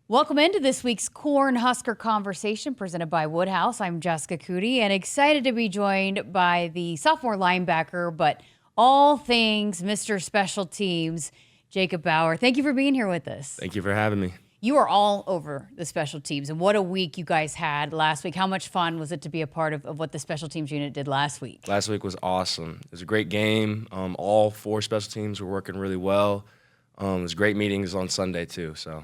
Welcome into this week's Cornhusker Conversation presented by Woodhouse. I'm Jessica Coody and excited to be joined by the sophomore linebacker, but all things Mr. Special Teams, Jacob Bauer. Thank you for being here with us. Thank you for having me. You are all over the special teams, and what a week you guys had last week. How much fun was it to be a part of what the special teams unit did last week? Last week was awesome. It was a great game. All four special teams were working really well. It was great meetings on Sunday too. So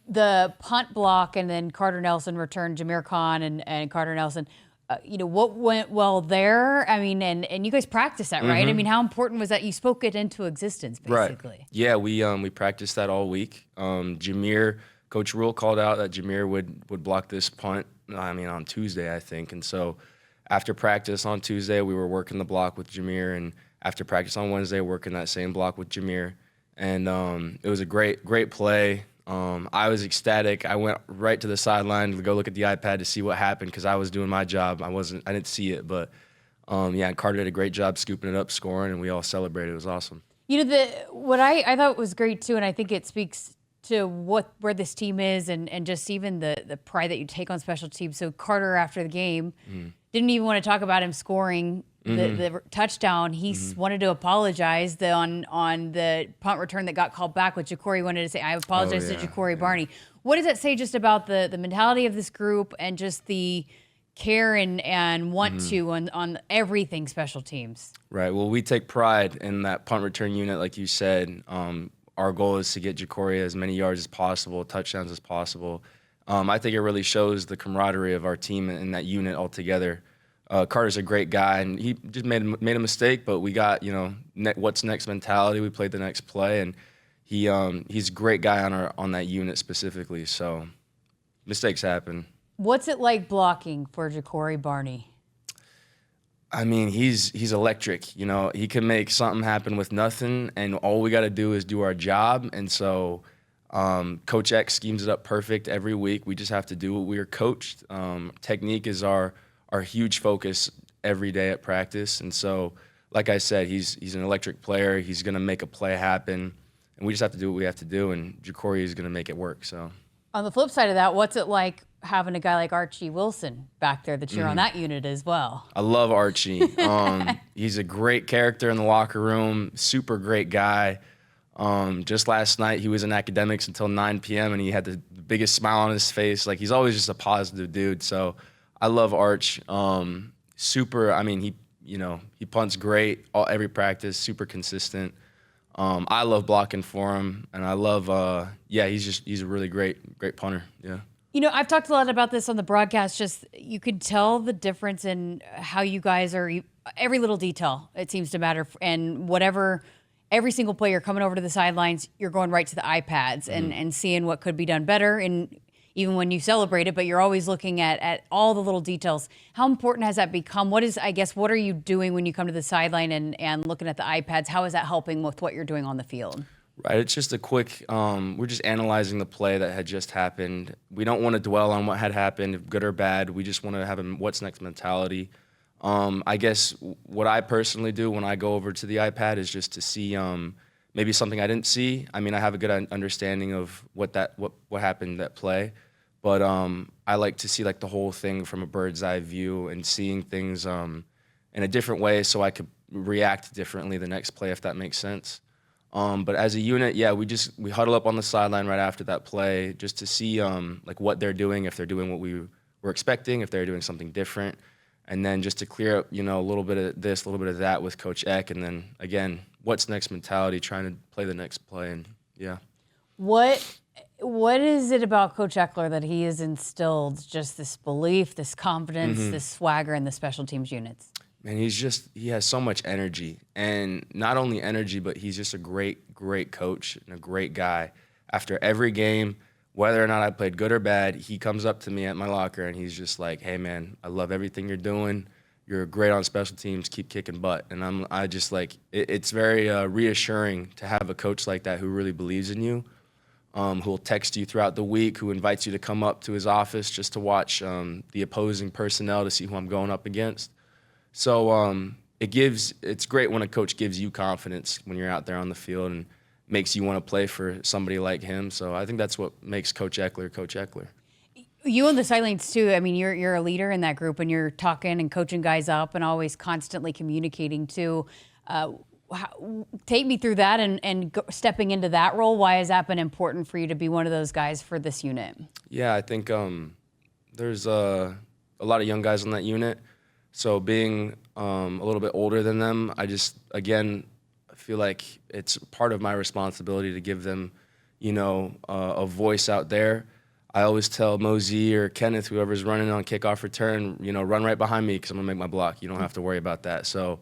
the punt block and then Carter Nelson returned, Jameer Khan and Carter Nelson. What went well there? I mean, and you guys practiced that, right? I mean, how important was that? You spoke it into existence, basically. Right. Yeah, we practiced that all week. Jameer, Coach Rule called out that Jameer would block this punt, on Tuesday, I think. And so after practice on Tuesday, we were working the block with Jameer, and after practice on Wednesday, working that same block with Jameer. And it was a great play. I was ecstatic. I went right to the sideline to go look at the iPad to see what happened because I was doing my job. I didn't see it, but Carter did a great job scooping it up, scoring, and we all celebrated. It was awesome. What I thought was great too, and I think it speaks to where this team is and just even the pride that you take on special teams. So Carter, after the game, didn't even want to talk about him scoring the touchdown. He wanted to apologize on the punt return that got called back, which Ja'Cory wanted to say, I apologize to Ja'Cory Barney. What does that say just about the mentality of this group and just the care and want to on everything special teams? Right. Well, we take pride in that punt return unit, like you said. Our goal is to get Ja'Cory as many yards as possible, touchdowns as possible. I think it really shows the camaraderie of our team and that unit altogether. Carter's a great guy, and he just made a mistake, but we got, what's next mentality. We played the next play, and he's a great guy on that unit specifically. So mistakes happen. What's it like blocking for Ja'Cory Barney? I mean, he's electric. He can make something happen with nothing, and all we got to do is do our job. And so Coach X schemes it up perfect every week. We just have to do what we are coached. Technique is our huge focus every day at practice. And so, like I said, he's an electric player. He's going to make a play happen, and we just have to do what we have to do, and Ja'Cory is going to make it work. So, on the flip side of that, what's it like having a guy like Archie Wilson back there to cheer on that unit as well? I love Archie. He's a great character in the locker room, super great guy. Just last night, he was in academics until 9 p.m., and he had the biggest smile on his face. Like, he's always just a positive dude. So I love Arch. He punts great every practice, super consistent. I love blocking for him, and I love, he's a really great punter, yeah. I've talked a lot about this on the broadcast. Just you could tell the difference in how you guys are. Every little detail, it seems to matter. And every single player coming over to the sidelines, you're going right to the iPads and seeing what could be done better. And even when you celebrate it, but you're always looking at all the little details. How important has that become? What are you doing when you come to the sideline and looking at the iPads? How is that helping with what you're doing on the field? Right, it's just a quick, we're just analyzing the play that had just happened. We don't want to dwell on what had happened, good or bad. We just want to have a what's next mentality. I guess what I personally do when I go over to the iPad is just to see maybe something I didn't see. I mean, I have a good understanding of what happened that play, but I like to see like the whole thing from a bird's eye view and seeing things in a different way so I could react differently the next play, if that makes sense. But as a unit, we huddle up on the sideline right after that play just to see like what they're doing, if they're doing what we were expecting, if they're doing something different, and then just to clear up, a little bit of this, a little bit of that with Coach Eck, and then again, what's next mentality, trying to play the next play, and yeah. What is it about Coach Ekeler that he has instilled just this belief, this confidence, this swagger in the special teams units? Man, he has so much energy, and not only energy, but he's just a great coach and a great guy. After every game, whether or not I played good or bad, he comes up to me at my locker and he's just like, "Hey man, I love everything you're doing. You're great on special teams. Keep kicking butt." And I just like, it's very reassuring to have a coach like that who really believes in you, who'll text you throughout the week, who invites you to come up to his office just to watch the opposing personnel to see who I'm going up against. So it's great when a coach gives you confidence when you're out there on the field, makes you want to play for somebody like him. So I think that's what makes Coach Ekeler Coach Ekeler. You on the sidelines too. I mean, you're a leader in that group, and you're talking and coaching guys up, and always constantly communicating too. Take me through that and stepping into that role. Why has that been important for you to be one of those guys for this unit? Yeah, I think there's a lot of young guys on that unit. So being a little bit older than them, I feel like it's part of my responsibility to give them, a voice out there. I always tell Mosey or Kenneth, whoever's running on kickoff return, run right behind me because I'm going to make my block. You don't have to worry about that. So,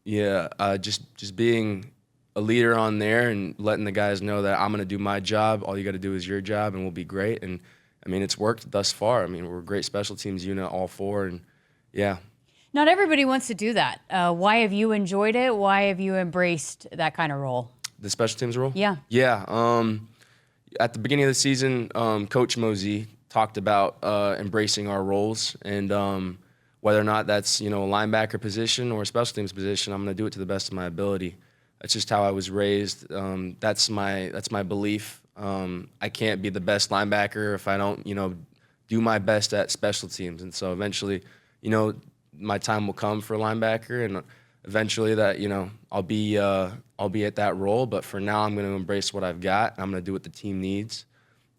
just being a leader on there and letting the guys know that I'm going to do my job. All you got to do is your job, and we'll be great. And, I mean, it's worked thus far. I mean, we're a great special teams unit, all four, and, yeah. Not everybody wants to do that. Why have you enjoyed it? Why have you embraced that kind of role? The special teams role? Yeah. Yeah. At the beginning of the season, Coach Mosey talked about embracing our roles, and whether or not that's a linebacker position or a special teams position, I'm going to do it to the best of my ability. That's just how I was raised. That's my belief. I can't be the best linebacker if I don't do my best at special teams, and so eventually my time will come for linebacker, and eventually that I'll be at that role. But for now, I'm going to embrace what I've got. I'm going to do what the team needs,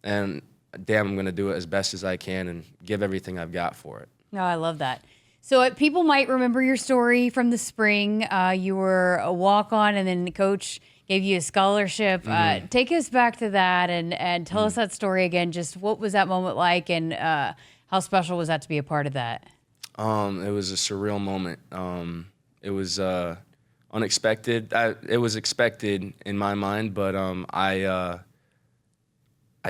and I'm going to do it as best as I can and give everything I've got for it. Oh, I love that. So people might remember your story from the spring. You were a walk-on, and then the coach gave you a scholarship. Take us back to that and tell us that story again. Just what was that moment like, and how special was that to be a part of that? It was a surreal moment. It was unexpected. It was expected in my mind, but I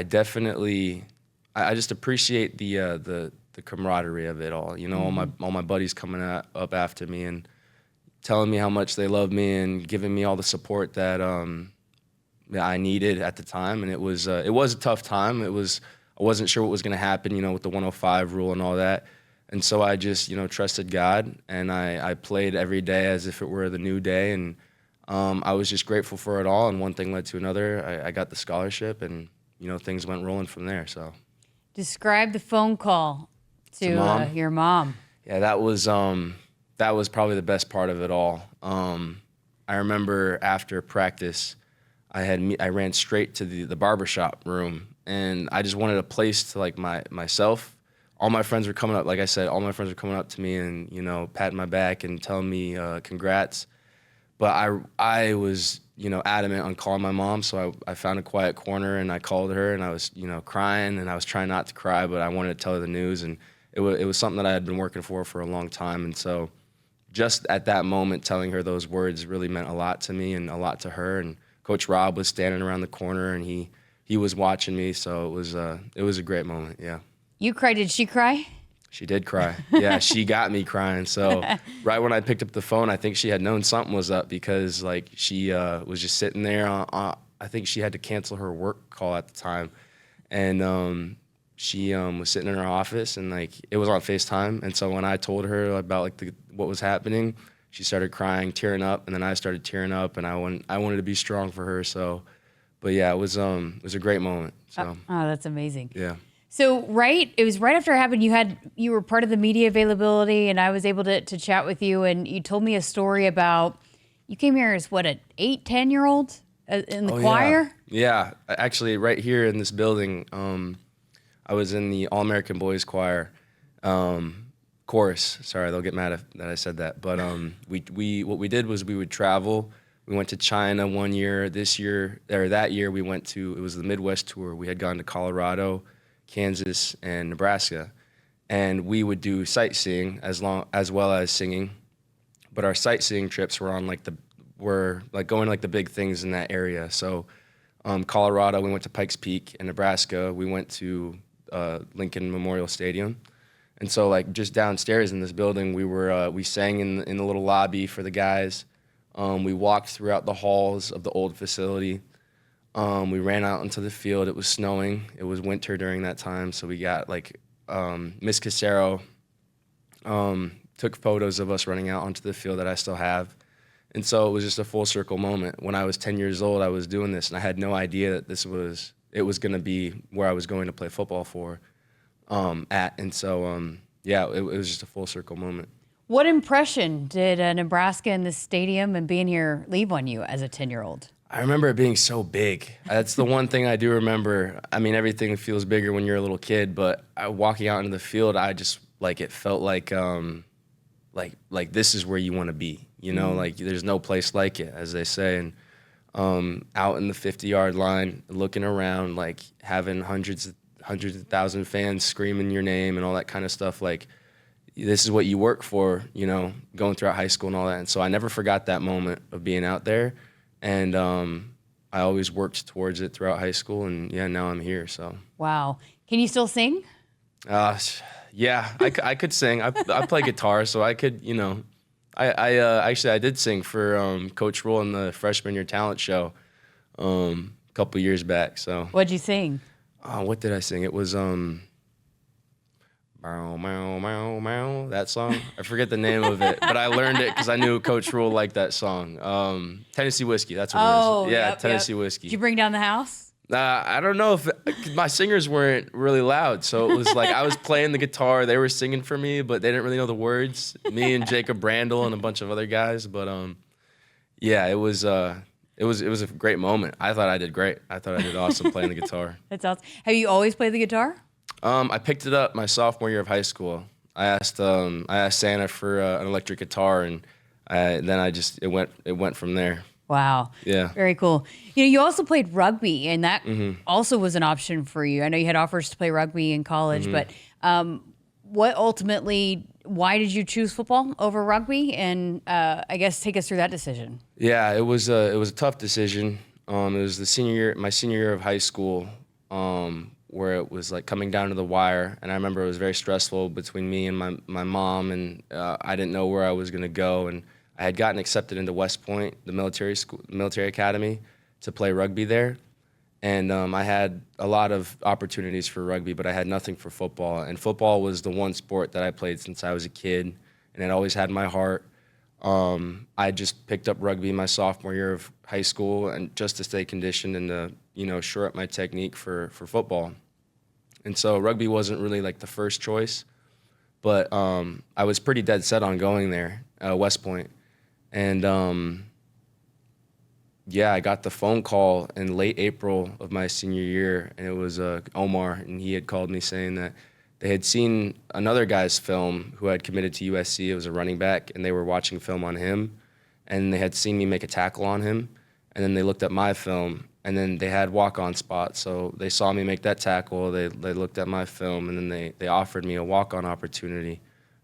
definitely I just appreciate the camaraderie of it all. All my buddies coming up after me and telling me how much they love me and giving me all the support that I needed at the time. And it was a tough time. I wasn't sure what was going to happen, with the 105 rule and all that. And so I just, trusted God, and I played every day as if it were the new day. And I was just grateful for it all. And one thing led to another. I got the scholarship, and, things went rolling from there. So, describe the phone call to your mom. Yeah, that was probably the best part of it all. I remember after practice, I ran straight to the barbershop room, and I just wanted a place to myself. All my friends were coming up, like I said, all my friends were coming up to me and, patting my back and telling me congrats. But I was, adamant on calling my mom, so I found a quiet corner and I called her, and I was, crying, and I was trying not to cry, but I wanted to tell her the news, and it was something that I had been working for a long time. And so just at that moment, telling her those words really meant a lot to me and a lot to her. And Coach Rob was standing around the corner, and he was watching me, so it was a great moment, yeah. You cried. Did she cry? She did cry. Yeah, she got me crying. So right when I picked up the phone, I think she had known something was up, because she was just sitting there. I think she had to cancel her work call at the time, and she was sitting in her office, and it was on FaceTime. And so when I told her about what was happening, she started crying, tearing up, and then I started tearing up, and I wanted to be strong for her. So, but yeah, it was a great moment. So that's amazing. Yeah. So it was right after it happened, you were part of the media availability, and I was able to chat with you, and you told me a story about, you came here as an 8-10-year-old in the choir? Yeah, actually right here in this building, I was in the All-American Boys Choir chorus. Sorry, they'll get mad that I said that. But what we did was we would travel. We went to China one year. That year we went to, it was the Midwest tour. We had gone to Colorado, Kansas, and Nebraska, and we would do sightseeing as well as singing. But our sightseeing trips were on going the big things in that area. So Colorado, we went to Pikes Peak. In Nebraska, we went to Lincoln Memorial Stadium. And so just downstairs in this building, we sang in the little lobby for the guys. We walked throughout the halls of the old facility. We ran out into the field. It was snowing. It was winter during that time, so we got Miss Casero took photos of us running out onto the field that I still have, And so it was just a full circle moment. When I was 10 years old, I was doing this, and I had no idea that it was going to be where I was going to play football And so, yeah, it was just a full circle moment. What impression did Nebraska in this stadium and being here leave on you as a 10-year-old? I remember it being so big. That's the one thing I do remember. I mean, everything feels bigger when you're a little kid, but walking out into the field, I just, like, it felt like this is where you want to be, you know? Like, there's no place like it, as they say. And out in the 50-yard line, looking around, like, having hundreds of thousand fans screaming your name and all that kind of stuff, like, this is what you work for, you know, going throughout high school and all that. And so I never forgot that moment of being out there. And I always worked towards it throughout high school. And, yeah, now I'm here, so. Wow. Can you still sing? Yeah, I could sing. I play guitar, so I could, you know. Actually, I did sing for Coach Rule in the freshman year talent show a couple years back. So. What'd you sing? What did I sing? It was Meow, meow, meow, meow, that song. I forget the name of it, but I learned it because I knew Coach Rule liked that song. Tennessee Whiskey, that's what it is. Yeah, yep, Tennessee Whiskey. Did you bring down the house? I don't know if my singers weren't really loud, so it was like I was playing the guitar, they were singing for me, but they didn't really know the words. Me and Jacob Brandel and a bunch of other guys, but yeah, it was a great moment. I thought I did great. I thought I did awesome playing the guitar. That's awesome. Have you always played the guitar? I picked it up my sophomore year of high school. I asked Santa for an electric guitar, and it went from there. Wow. Yeah. Very cool. You know, you also played rugby, and that also was an option for you. I know you had offers to play rugby in college, but why did you choose football over rugby? And I guess take us through that decision. Yeah, it was a tough decision. It was my senior year of high school, where it was like coming down to the wire, and I remember it was very stressful between me and my mom, and I didn't know where I was going to go, and I had gotten accepted into West Point, the military academy, to play rugby there, and I had a lot of opportunities for rugby, but I had nothing for football, and football was the one sport that I played since I was a kid, and it always had my heart. I just picked up rugby my sophomore year of high school, and just to stay conditioned and to, you know, shore up my technique for football. And so rugby wasn't really like the first choice, but I was pretty dead set on going there, West Point. And yeah, I got the phone call in late April of my senior year, and it was Omar, and he had called me saying that they had seen another guy's film who had committed to USC. It was a running back, and they were watching film on him, and they had seen me make a tackle on him, and then they looked at my film, and then they had walk-on spots. So they saw me make that tackle, they looked at my film, and then they offered me a walk-on opportunity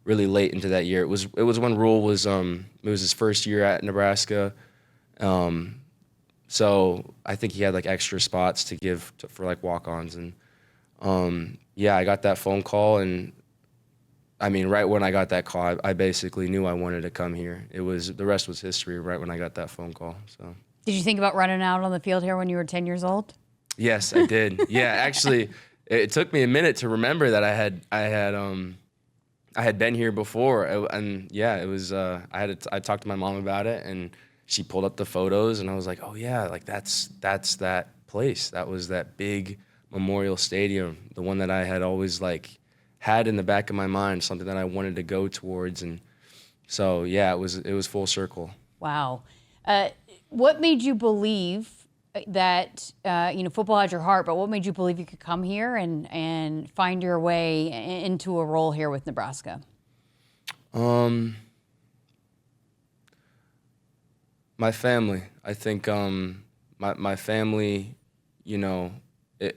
really late into that year. It was when Rule was it was his first year at Nebraska. So I think he had like extra spots to give for like walk-ons, and yeah, I got that phone call, and I mean, right when I got that call, I basically knew I wanted to come here. The rest was history right when I got that phone call. So. Did you think about running out on the field here when you were 10 years old? Yes, I did. Yeah, actually, it took me a minute to remember that I had been here before, and yeah, it was. I talked to my mom about it, and she pulled up the photos, and I was like, oh yeah, like that's that place. That was that big Memorial Stadium, the one that I had always like had in the back of my mind, something that I wanted to go towards, and so yeah, it was full circle. Wow, what made you believe that football had your heart? But what made you believe you could come here and find your way into a role here with Nebraska? My family. I think my family, you know. I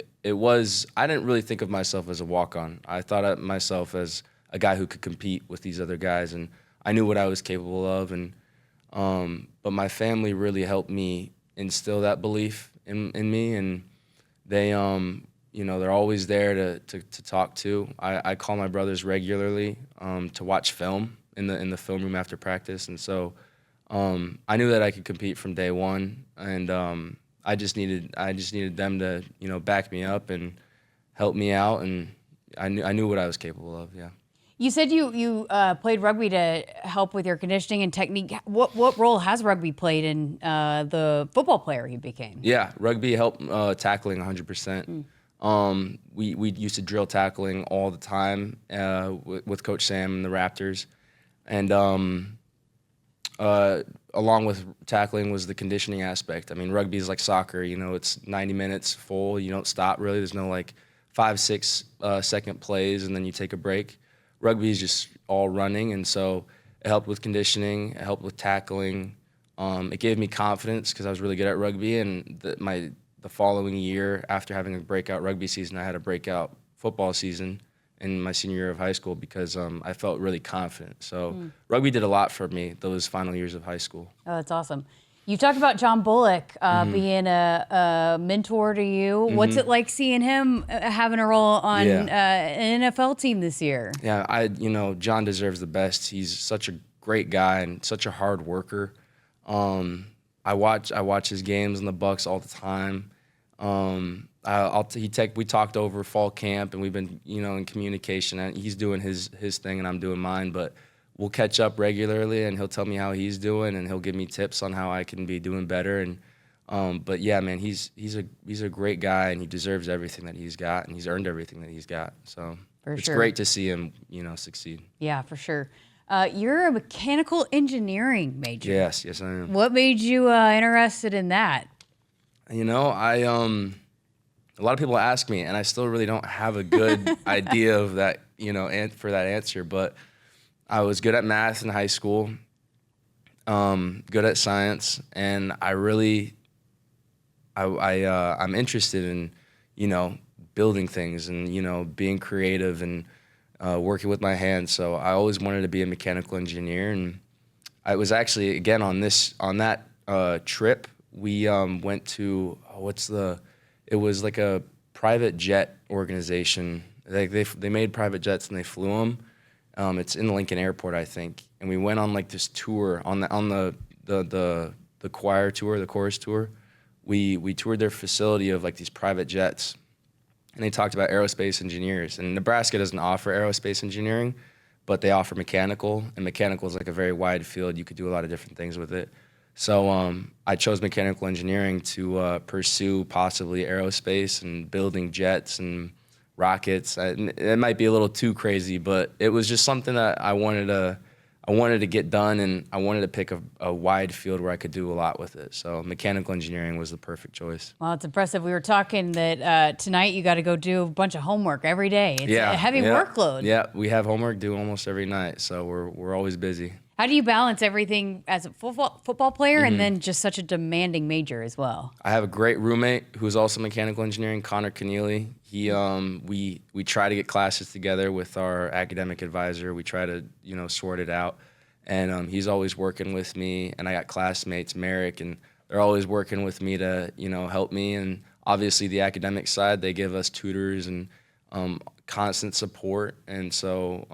didn't really think of myself as a walk-on. I thought of myself as a guy who could compete with these other guys, and I knew what I was capable of. And but my family really helped me instill that belief in me, and they they're always there to talk to. I call my brothers regularly to watch film in the film room after practice, and so I knew that I could compete from day one, and I just needed them to, you know, back me up and help me out, and I knew what I was capable of. Yeah. You said you played rugby to help with your conditioning and technique. What role has rugby played in the football player you became? Yeah, rugby helped tackling 100%. We used to drill tackling all the time with Coach Sam and the Raptors, and along with tackling was the conditioning aspect. I mean, rugby is like soccer. You know, it's 90 minutes full. You don't stop really. There's no like 5-6 second plays and then you take a break. Rugby is just all running, and so it helped with conditioning. It helped with tackling. It gave me confidence because I was really good at rugby, and the following year, after having a breakout rugby season, I had a breakout football season in my senior year of high school because I felt really confident. So rugby did a lot for me those final years of high school. Oh, that's awesome. You talked about John Bullock being a mentor to you. What's it like seeing him having a role on an NFL team this year? Yeah, John deserves the best. He's such a great guy and such a hard worker. I watch his games in the Bucks all the time. We talked over fall camp, and we've been in communication. And he's doing his thing, and I'm doing mine. But we'll catch up regularly, and he'll tell me how he's doing, and he'll give me tips on how I can be doing better. And but yeah, man, he's a great guy, and he deserves everything that he's got, and he's earned everything that he's got. So it's great to see him succeed. Yeah, for sure. You're a mechanical engineering major. Yes, I am. What made you interested in that? A lot of people ask me, and I still really don't have a good idea of that, for that answer. But I was good at math in high school, good at science, and I'm interested in, building things and, being creative and working with my hands. So I always wanted to be a mechanical engineer. And I was actually, again, on that trip, we went to, it was like a private jet organization. They made private jets and they flew them. It's in the Lincoln Airport, I think. And we went on like this tour on the choir tour, the chorus tour. We toured their facility of like these private jets, and they talked about aerospace engineers. And Nebraska doesn't offer aerospace engineering, but they offer mechanical, and mechanical is like a very wide field. You could do a lot of different things with it. So I chose mechanical engineering to pursue possibly aerospace and building jets and rockets. It might be a little too crazy, but it was just something that I wanted to get done, and I wanted to pick a wide field where I could do a lot with it. So mechanical engineering was the perfect choice. Well, it's impressive. We were talking that tonight you got to go do a bunch of homework every day. It's a heavy workload. Yeah, we have homework due almost every night, so we're always busy. How do you balance everything as a football player and then just such a demanding major as well? I have a great roommate who's also mechanical engineering, Connor Keneally. We try to get classes together with our academic advisor. We try to sort it out, and he's always working with me. And I got classmates, Merrick, and they're always working with me to help me. And obviously the academic side, they give us tutors and constant support. And so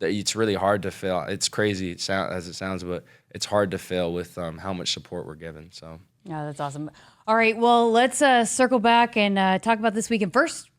it's really hard to fail. It's crazy as it sounds, but it's hard to fail with how much support we're given. So yeah, that's awesome. All right, well, let's circle back and talk about this weekend. First,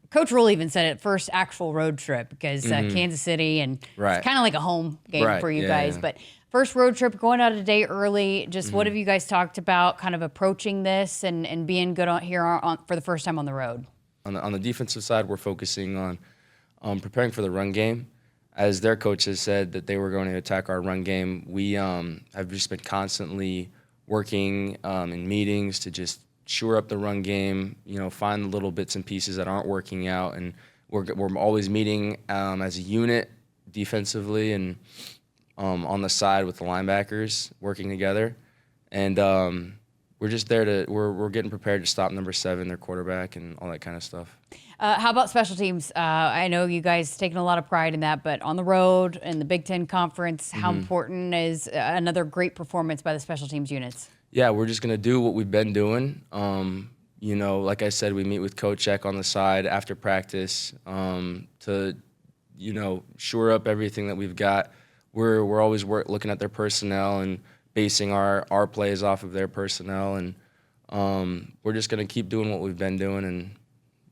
Coach Rule even said it, first actual road trip because Kansas City, and it's kind of like a home game for you guys. Yeah. But first road trip, going out a day early. Just what have you guys talked about, kind of approaching this and being good for the first time on the road? On the defensive side, we're focusing on preparing for the run game. As their coach has said that they were going to attack our run game, we have just been constantly working in meetings to just shore up the run game, find the little bits and pieces that aren't working out. And we're always meeting as a unit defensively and on the side with the linebackers working together. And we're just there we're getting prepared to stop number 7, their quarterback, and all that kind of stuff. How about special teams? I know you guys taking a lot of pride in that, but on the road in the Big Ten Conference, how important is another great performance by the special teams units? Yeah, we're just going to do what we've been doing. Like I said, we meet with Coach Eck on the side after practice to, shore up everything that we've got. We're always looking at their personnel and basing our plays off of their personnel, and we're just going to keep doing what we've been doing, and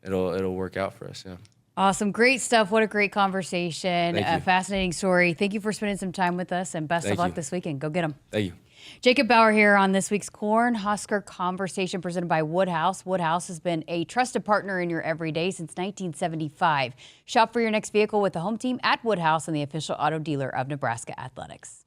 it'll work out for us. Yeah. Awesome. Great stuff. What a great conversation. Thank A you. fascinating story. Thank you for spending some time with us, and best of Thank luck you. this weekend. Go get them. Thank you. Jacob Bauer here on this week's Cornhusker Conversation presented by Woodhouse. Woodhouse has been a trusted partner in your everyday since 1975. Shop for your next vehicle with the home team at Woodhouse and the official auto dealer of Nebraska Athletics.